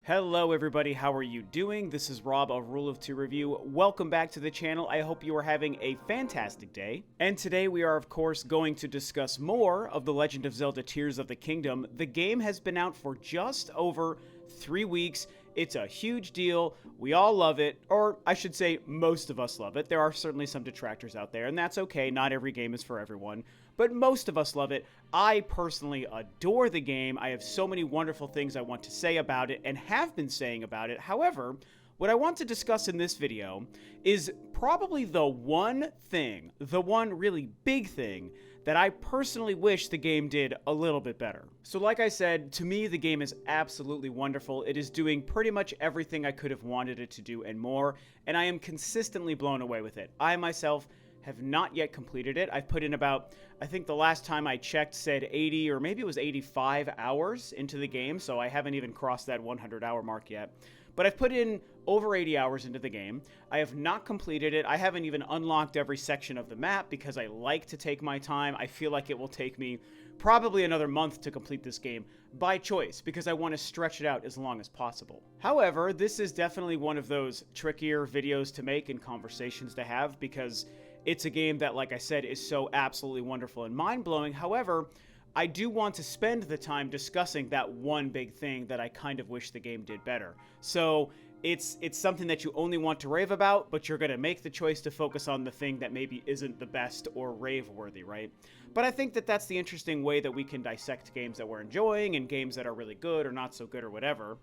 Hello everybody, how are you doing? This is Rob of Rule of Two Review. Welcome back to the channel. I hope you are having a fantastic day. And today we are of course going to discuss more of The Legend of Zelda Tears of the Kingdom. The game has been out for just over 3 weeks. It's a huge deal. We all love it, or I should say most of us love it. There are certainly some detractors out there, and that's okay. Not every game is for everyone, but most of us love it. I personally adore the game. I have so many wonderful things I want to say about it and have been saying about it. However, what I want to discuss in this video is probably the one thing, the one really big thing that I personally wish the game did a little bit better. So like I said, to me the game is absolutely wonderful. It is doing pretty much everything I could have wanted it to do and more, and I am consistently blown away with it. I myself have not yet completed it. I've put in about, I think the last time I checked said 80 or maybe it was 85 hours into the game, so I haven't even crossed that 100-hour mark yet. But I've put in over 80 hours into the game. I have not completed it. I haven't even unlocked every section of the map because I like to take my time. I feel like it will take me probably another month to complete this game by choice because I want to stretch it out as long as possible. However, this is definitely one of those trickier videos to make and conversations to have because it's a game that, like I said, is so absolutely wonderful and mind-blowing. However, I do want to spend the time discussing that one big thing that I kind of wish the game did better. So it's something that you only want to rave about, but you're going to make the choice to focus on the thing that maybe isn't the best or rave-worthy, right? But I think that that's the interesting way that we can dissect games that we're enjoying and games that are really good or not so good or whatever.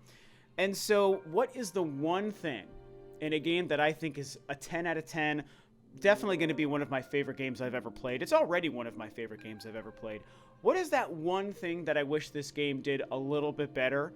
And so what is the one thing in a game that I think is a 10 out of 10, definitely going to be one of my favorite games I've ever played? It's already one of my favorite games I've ever played. What is that one thing that I wish this game did a little bit better?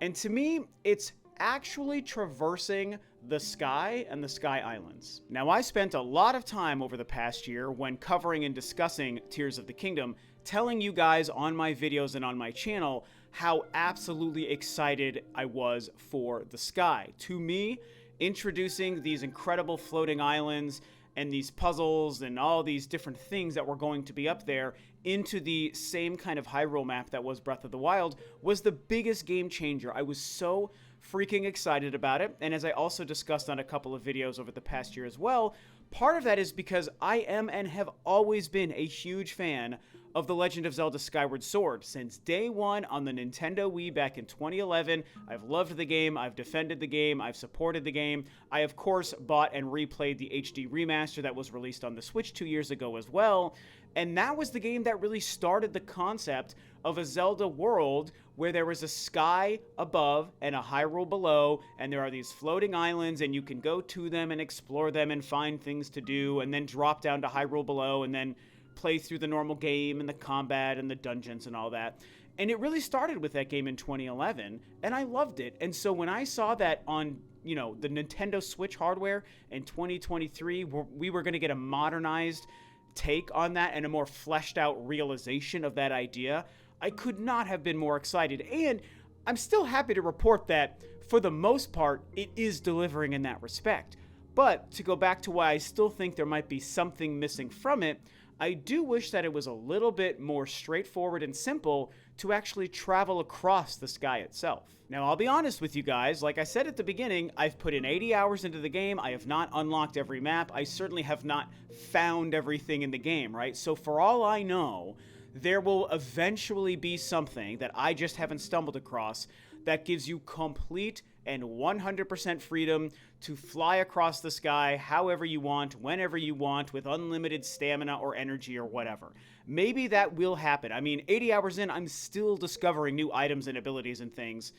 And to me, it's actually traversing the sky and the Sky Islands. Now, I spent a lot of time over the past year when covering and discussing Tears of the Kingdom, telling you guys on my videos and on my channel how absolutely excited I was for the sky. To me, introducing these incredible floating islands and these puzzles and all these different things that were going to be up there into the same kind of Hyrule map that was Breath of the Wild was the biggest game changer. I was so freaking excited about it, and as I also discussed on a couple of videos over the past year as well, part of that is because I am and have always been a huge fan of The Legend of Zelda Skyward Sword. Since day one on the Nintendo Wii back in 2011, I've loved the game, I've defended the game, I've supported the game. I, of course, bought and replayed the HD remaster that was released on the Switch 2 years ago as well, and that was the game that really started the concept of a Zelda world where there was a sky above and a Hyrule below, and there are these floating islands, and you can go to them and explore them and find things to do, and then drop down to Hyrule below, and then play through the normal game and the combat and the dungeons and all that. And it really started with that game in 2011, and I loved it. And so when I saw that on, the Nintendo Switch hardware in 2023, we were going to get a modernized take on that and a more fleshed out realization of that idea, I could not have been more excited. And I'm still happy to report that for the most part, it is delivering in that respect. But to go back to why I still think there might be something missing from it, I do wish that it was a little bit more straightforward and simple to actually travel across the sky itself. Now, I'll be honest with you guys, like I said at the beginning, I've put in 80 hours into the game, I have not unlocked every map, I certainly have not found everything in the game, right? So for all I know, there will eventually be something that I just haven't stumbled across that gives you complete and 100% freedom to fly across the sky however you want, whenever you want, with unlimited stamina or energy or whatever. Maybe that will happen. I mean, 80 hours in, I'm still discovering new items and abilities and things.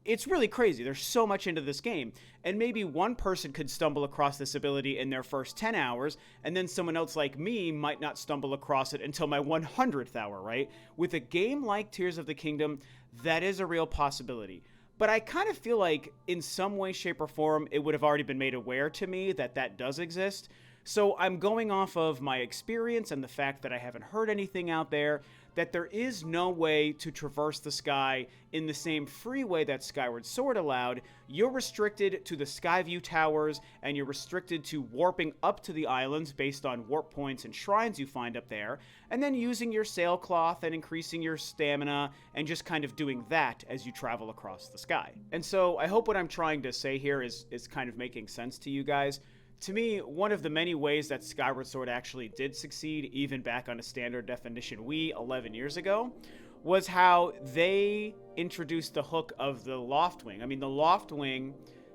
It's really crazy. There's so much into this game. And maybe one person could stumble across this ability in their first 10 hours, and then someone else like me might not stumble across it until my 100th hour, right? With a game like Tears of the Kingdom, that is a real possibility. But I kind of feel like in some way, shape, or form, it would have already been made aware to me that that does exist. So I'm going off of my experience and the fact that I haven't heard anything out there that there is no way to traverse the sky in the same free way that Skyward Sword allowed. You're restricted to the Skyview Towers, and you're restricted to warping up to the islands based on warp points and shrines you find up there, and then using your sailcloth and increasing your stamina and just kind of doing that as you travel across the sky. And so I hope what I'm trying to say here is kind of making sense to you guys. To me, one of the many ways that Skyward Sword actually did succeed, even back on a standard definition Wii 11 years ago, was how they introduced the hook of the Loftwing. I mean, the Loftwing,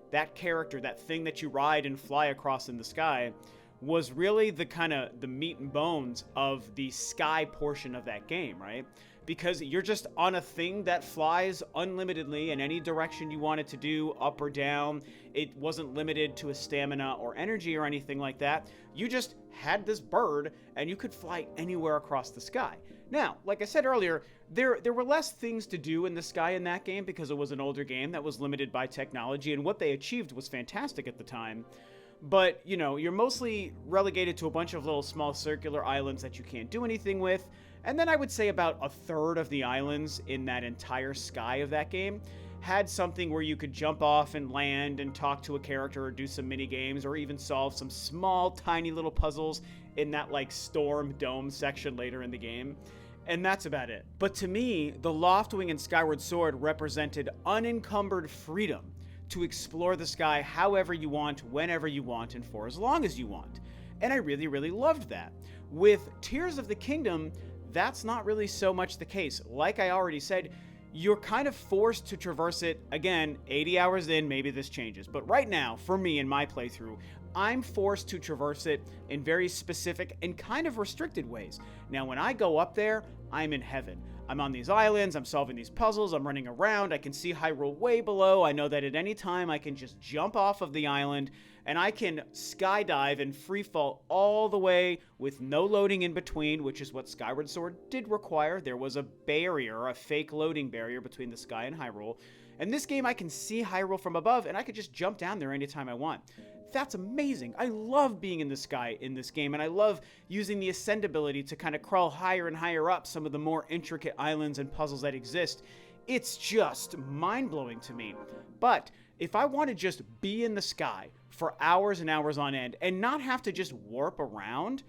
that character, that thing that you ride and fly across in the sky, was really the kind of the meat and bones of the sky portion of that game, right? Because you're just on a thing that flies unlimitedly in any direction you want it to do, up or down. It wasn't limited to a stamina or energy or anything like that. You just had this bird, and you could fly anywhere across the sky. Now, like I said earlier, there were less things to do in the sky in that game because it was an older game that was limited by technology, and what they achieved was fantastic at the time. But, you know, you're mostly relegated to a bunch of little small circular islands that you can't do anything with. And then I would say about a third of the islands in that entire sky of that game had something where you could jump off and land and talk to a character or do some mini games or even solve some small, tiny little puzzles in that, like, storm dome section later in the game. And that's about it. But to me, the Loftwing and Skyward Sword represented unencumbered freedom to explore the sky however you want, whenever you want, and for as long as you want. And I really, really loved that. With Tears of the Kingdom, that's not really so much the case. Like I already said, you're kind of forced to traverse it. Again, 80 hours in, maybe this changes. But right now, for me in my playthrough, I'm forced to traverse it in very specific and kind of restricted ways. Now, when I go up there, I'm in heaven. I'm on these islands, I'm solving these puzzles, I'm running around, I can see Hyrule way below. I know that at any time I can just jump off of the island, and I can skydive and freefall all the way with no loading in between, which is what Skyward Sword did require. There was a barrier, a fake loading barrier between the sky and Hyrule. In this game, I can see Hyrule from above, and I could just jump down there anytime I want. That's amazing. I love being in the sky in this game, and I love using the ascend ability to kind of crawl higher and higher up some of the more intricate islands and puzzles that exist. It's just mind-blowing to me. But if I want to just be in the sky for hours and hours on end and not have to just warp around,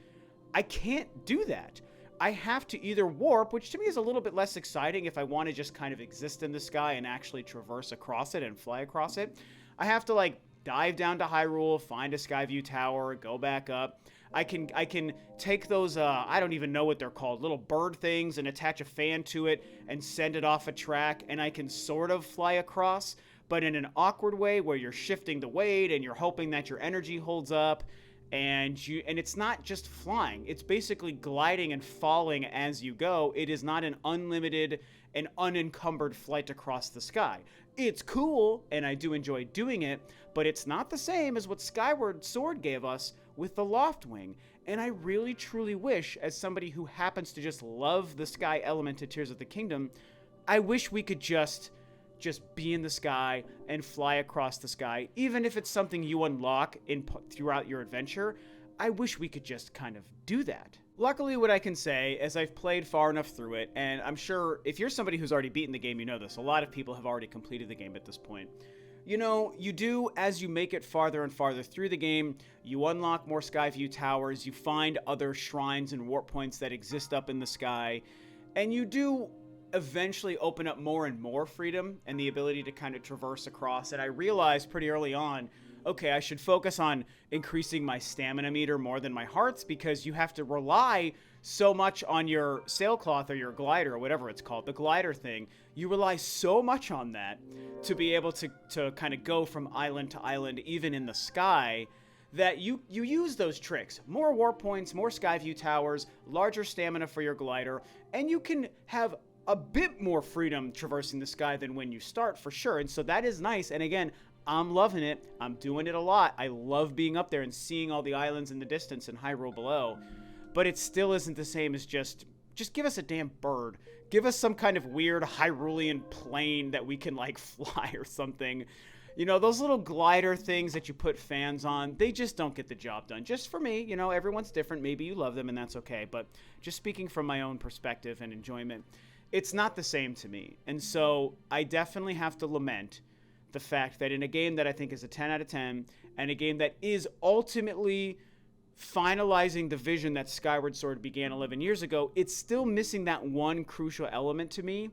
I can't do that. I have to either warp, which to me is a little bit less exciting if I want to just kind of exist in the sky and actually traverse across it and fly across it. I have to, like, dive down to Hyrule, find a Skyview Tower, go back up. I can take those, I don't even know what they're called, little bird things, and attach a fan to it and send it off a track, and I can sort of fly across, but in an awkward way where you're shifting the weight and you're hoping that your energy holds up, and it's not just flying. It's basically gliding and falling as you go. It is not an unlimited and unencumbered flight across the sky. It's cool, and I do enjoy doing it, but it's not the same as what Skyward Sword gave us with the Loftwing. And I really, truly wish, as somebody who happens to just love the sky element to Tears of the Kingdom, I wish we could just be in the sky and fly across the sky. Even if it's something you unlock throughout your adventure, I wish we could just kind of do that. Luckily, what I can say is I've played far enough through it, and I'm sure if you're somebody who's already beaten the game, you know this. A lot of people have already completed the game at this point. You know, you do, as you make it farther and farther through the game, you unlock more Skyview Towers, you find other shrines and warp points that exist up in the sky, and you do eventually open up more and more freedom and the ability to kind of traverse across. And I realized pretty early on, okay, I should focus on increasing my stamina meter more than my hearts, because you have to rely so much on your sailcloth or your glider or whatever it's called, the glider thing. You rely so much on that to be able to kind of go from island to island, even in the sky, that you use those tricks. More warp points, more Skyview Towers, larger stamina for your glider, and you can have a bit more freedom traversing the sky than when you start, for sure. And so that is nice. And again, I'm loving it. I'm doing it a lot. I love being up there and seeing all the islands in the distance and Hyrule below. But it still isn't the same as just give us a damn bird. Give us some kind of weird Hyrulean plane that we can, like, fly or something. You know, those little glider things that you put fans on, they just don't get the job done. Just for me, you know, everyone's different. Maybe you love them and that's okay. But just speaking from my own perspective and enjoyment, it's not the same to me. And so I definitely have to lament the fact that in a game that I think is a 10 out of 10, and a game that is ultimately finalizing the vision that Skyward Sword began 11 years ago, it's still missing that one crucial element to me.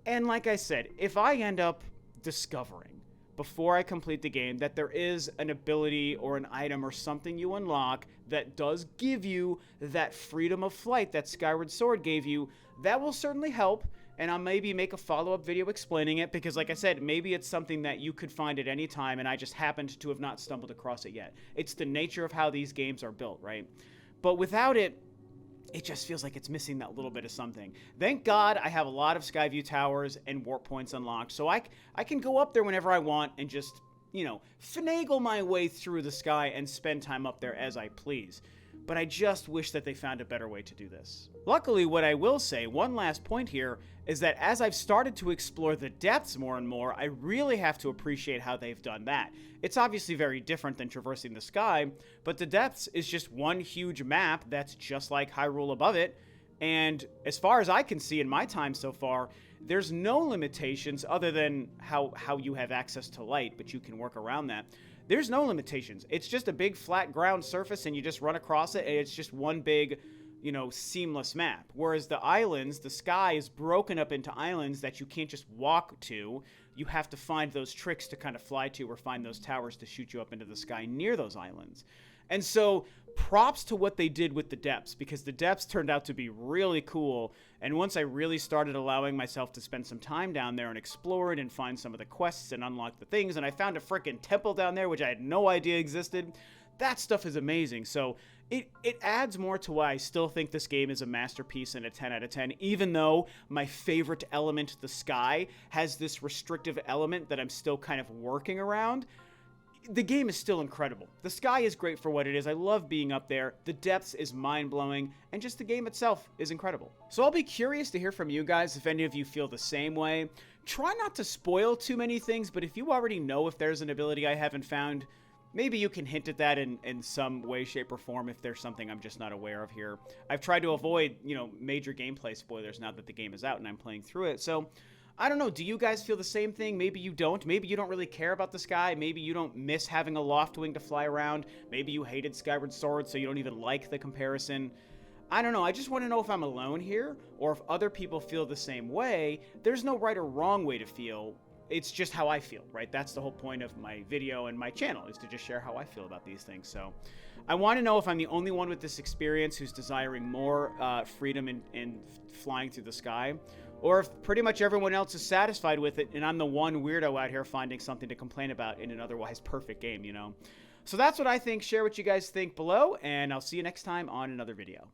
And like I said, if I end up discovering before I complete the game that there is an ability or an item or something you unlock that does give you that freedom of flight that Skyward Sword gave you, that will certainly help. And I'll maybe make a follow-up video explaining it, because like I said, maybe it's something that you could find at any time and I just happened to have not stumbled across it yet. It's the nature of how these games are built, right? But without it, it just feels like it's missing that little bit of something. Thank God I have a lot of Skyview towers and warp points unlocked, so I can go up there whenever I want and just, you know, finagle my way through the sky and spend time up there as I please. But I just wish that they found a better way to do this. Luckily, what I will say, one last point here, is that as I've started to explore the depths more and more, I really have to appreciate how they've done that. It's obviously very different than traversing the sky, but the depths is just one huge map that's just like Hyrule above it, and as far as I can see in my time so far, there's no limitations other than how you have access to light, but you can work around that. There's no limitations. It's just a big flat ground surface and you just run across it and it's just one big, you know, seamless map. Whereas the islands, the sky is broken up into islands that you can't just walk to. You have to find those tricks to kind of fly to or find those towers to shoot you up into the sky near those islands. And so props to what they did with the depths, because the depths turned out to be really cool. And once I really started allowing myself to spend some time down there and explore it and find some of the quests and unlock the things, and I found a freaking temple down there which I had no idea existed, that stuff is amazing. So it adds more to why I still think this game is a masterpiece and a 10 out of 10, even though my favorite element, the sky, has this restrictive element that I'm still kind of working around. The game is still incredible. The sky is great for what it is. I love being up there. The depths is mind-blowing, and just the game itself is incredible. So I'll be curious to hear from you guys if any of you feel the same way. Try not to spoil too many things, but if you already know if there's an ability I haven't found, maybe you can hint at that in some way, shape, or form if there's something I'm just not aware of here. I've tried to avoid, you know, major gameplay spoilers now that the game is out and I'm playing through it, so I don't know, do you guys feel the same thing? Maybe you don't. Maybe you don't really care about the sky. Maybe you don't miss having a loft wing to fly around. Maybe you hated Skyward Sword, so you don't even like the comparison. I don't know. I just want to know if I'm alone here, or if other people feel the same way. There's no right or wrong way to feel. It's just how I feel, right? That's the whole point of my video and my channel, is to just share how I feel about these things. So I want to know if I'm the only one with this experience who's desiring more freedom in flying through the sky, or if pretty much everyone else is satisfied with it and I'm the one weirdo out here finding something to complain about in an otherwise perfect game, you know? So that's what I think. Share what you guys think below, and I'll see you next time on another video.